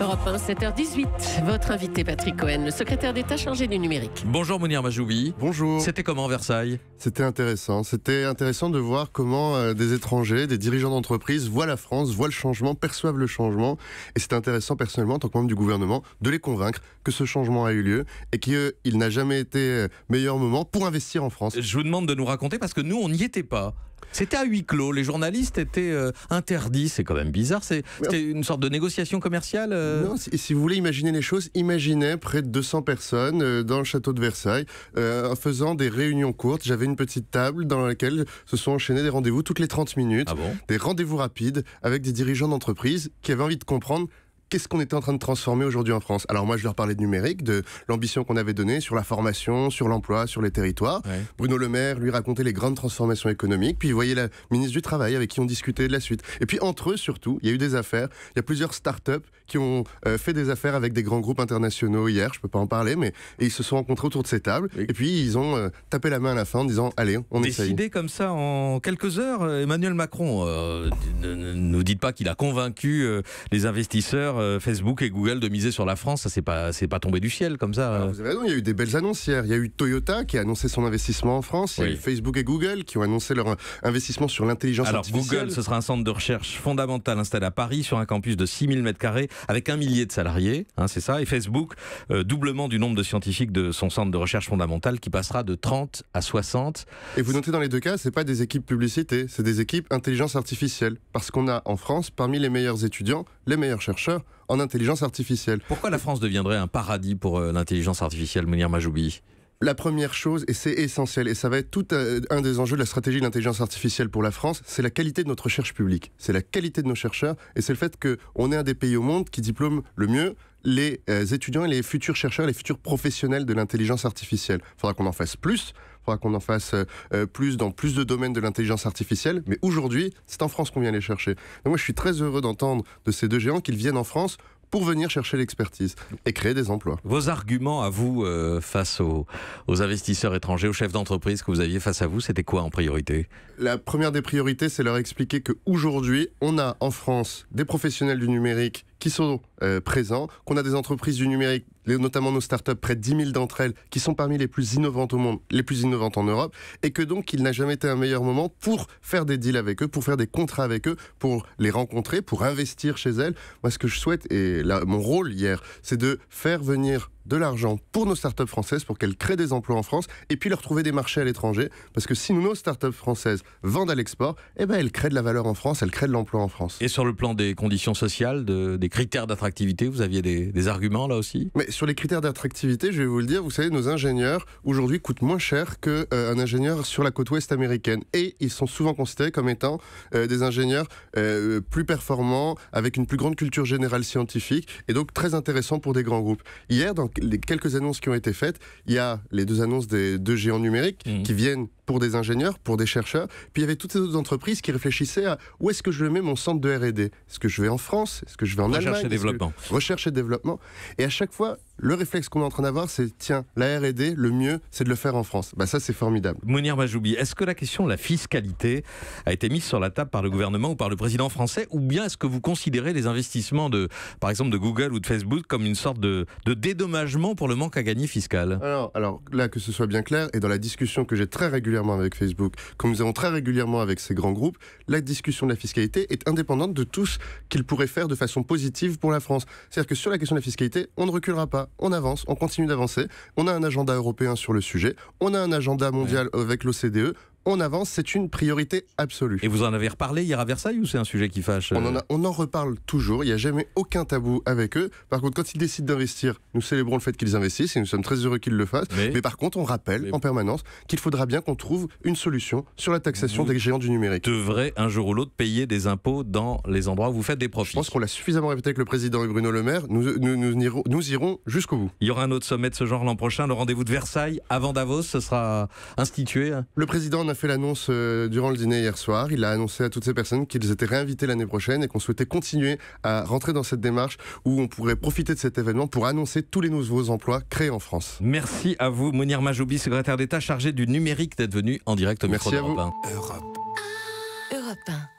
Europe 1, 7h18. Votre invité Patrick Cohen, le secrétaire d'État chargé du numérique. Bonjour Mounir Majoubi. Bonjour. C'était comment Versailles ? C'était intéressant. C'était intéressant de voir comment des étrangers, des dirigeants d'entreprise voient la France, voient le changement, perçoivent le changement. Et c'était intéressant personnellement, en tant que membre du gouvernement, de les convaincre que ce changement a eu lieu et qu'il n'a jamais été meilleur moment pour investir en France. Je vous demande de nous raconter parce que nous, on n'y était pas. C'était à huis clos, les journalistes étaient interdits, c'est quand même bizarre, c'était une sorte de négociation commerciale Non, si vous voulez imaginer les choses, imaginez près de 200 personnes dans le château de Versailles, en faisant des réunions courtes. J'avais une petite table dans laquelle se sont enchaînés des rendez-vous toutes les 30 minutes, des rendez-vous rapides avec des dirigeants d'entreprise qui avaient envie de comprendre qu'est-ce qu'on était en train de transformer aujourd'hui en France. Alors moi, je leur parlais de numérique, de l'ambition qu'on avait donnée sur la formation, sur l'emploi, sur les territoires. Ouais. Bruno Le Maire lui racontait les grandes transformations économiques. Puis vous voyez la ministre du Travail avec qui on discutait de la suite. Et puis entre eux, surtout, il y a eu des affaires. Il y a plusieurs start-up qui ont fait des affaires avec des grands groupes internationaux hier. Je peux pas en parler, mais ils se sont rencontrés autour de ces tables. Et puis ils ont tapé la main à la fin en disant allez, on essaye. Décidé comme ça en quelques heures, Emmanuel Macron. Ne nous dites pas qu'il a convaincu les investisseurs Facebook et Google de miser sur la France, ça c'est pas tombé du ciel comme ça. Alors, vous avez raison, il y a eu des belles annonces hier. Il y a eu Toyota qui a annoncé son investissement en France. Il y a eu Facebook et Google qui ont annoncé leur investissement sur l'intelligence artificielle. Alors Google, ce sera un centre de recherche fondamental installé à Paris sur un campus de 6000 m² avec 1 millier de salariés, c'est ça. Et Facebook, doublement du nombre de scientifiques de son centre de recherche fondamentale qui passera de 30 à 60. Et vous notez dans les deux cas, c'est pas des équipes publicité, c'est des équipes intelligence artificielle. Parce qu'on a en France, parmi les meilleurs étudiants, les meilleurs chercheurs en intelligence artificielle. Pourquoi la France deviendrait un paradis pour l'intelligence artificielle, Mounir Majoubi ? La première chose, et c'est essentiel, et ça va être tout un des enjeux de la stratégie de l'intelligence artificielle pour la France, c'est la qualité de notre recherche publique. C'est la qualité de nos chercheurs, et c'est le fait qu'on est un des pays au monde qui diplôme le mieux les étudiants et les futurs chercheurs, les futurs professionnels de l'intelligence artificielle. Il faudra qu'on en fasse plus. Il faudra qu'on en fasse plus dans plus de domaines de l'intelligence artificielle. Mais aujourd'hui, c'est en France qu'on vient les chercher. Donc moi, je suis très heureux d'entendre de ces deux géants qu'ils viennent en France pour venir chercher l'expertise et créer des emplois. Vos arguments à vous face aux investisseurs étrangers, aux chefs d'entreprise que vous aviez face à vous, c'était quoi en priorité ? La première des priorités, c'est leur expliquer qu'aujourd'hui, on a en France des professionnels du numérique qui sont présents, qu'on a des entreprises du numérique, notamment nos startups, près de 10 000 d'entre elles, qui sont parmi les plus innovantes au monde, les plus innovantes en Europe, et que donc il n'a jamais été un meilleur moment pour faire des deals avec eux, pour faire des contrats avec eux, pour les rencontrer, pour investir chez elles. Moi, ce que je souhaite, et là, mon rôle hier, c'est de faire venir de l'argent pour nos startups françaises, pour qu'elles créent des emplois en France, et puis leur trouver des marchés à l'étranger, parce que si nos startups françaises vendent à l'export, elles créent de la valeur en France, elles créent de l'emploi en France. Et sur le plan des conditions sociales, des critères d'attractivité, vous aviez des arguments là aussi ? Mais sur les critères d'attractivité, je vais vous le dire, vous savez, nos ingénieurs aujourd'hui coûtent moins cher qu'un ingénieur sur la côte ouest américaine, et ils sont souvent considérés comme étant des ingénieurs plus performants, avec une plus grande culture générale scientifique, et donc très intéressants pour des grands groupes. Hier, dans les quelques annonces qui ont été faites, il y a les deux annonces des deux géants numériques qui viennent pour des ingénieurs, pour des chercheurs, puis il y avait toutes ces autres entreprises qui réfléchissaient à où est-ce que je mets mon centre de R&D ? Est-ce que je vais en France ? Est-ce que je vais en Allemagne ? Recherche et développement. Recherche et développement. Et à chaque fois, le réflexe qu'on est en train d'avoir, c'est tiens, la R&D, le mieux, c'est de le faire en France. Ça, c'est formidable. Mounir Majoubi, est-ce que la question de la fiscalité a été mise sur la table par le gouvernement ou par le président français, ou bien est-ce que vous considérez les investissements par exemple, de Google ou de Facebook comme une sorte de dédommagement pour le manque à gagner fiscal ? Alors là, que ce soit bien clair, et dans la discussion que j'ai très régulièrement avec Facebook, comme nous avons très régulièrement avec ces grands groupes, la discussion de la fiscalité est indépendante de tout ce qu'ils pourraient faire de façon positive pour la France. C'est-à-dire que sur la question de la fiscalité, on ne reculera pas. On avance, on continue d'avancer. On a un agenda européen sur le sujet. On a un agenda mondial avec l'OCDE. On avance, c'est une priorité absolue. Et vous en avez reparlé hier à Versailles ou c'est un sujet qui fâche ? On en reparle toujours, il n'y a jamais aucun tabou avec eux. Par contre, quand ils décident d'investir, nous célébrons le fait qu'ils investissent et nous sommes très heureux qu'ils le fassent. Mais par contre, on rappelle en permanence qu'il faudra bien qu'on trouve une solution sur la taxation des géants du numérique. Vous devrez un jour ou l'autre payer des impôts dans les endroits où vous faites des profits. Je pense qu'on l'a suffisamment répété avec le président et Bruno Le Maire, nous irons jusqu'au bout. Il y aura un autre sommet de ce genre l'an prochain, le rendez-vous de Versailles avant Davos, ce sera institué. Le président en a fait l'annonce durant le dîner hier soir. Il a annoncé à toutes ces personnes qu'ils étaient réinvités l'année prochaine et qu'on souhaitait continuer à rentrer dans cette démarche où on pourrait profiter de cet événement pour annoncer tous les nouveaux emplois créés en France. Merci à vous, Mounir Majoubi, secrétaire d'État chargé du numérique, d'être venu en direct au micro d'Europe 1. Europe 1.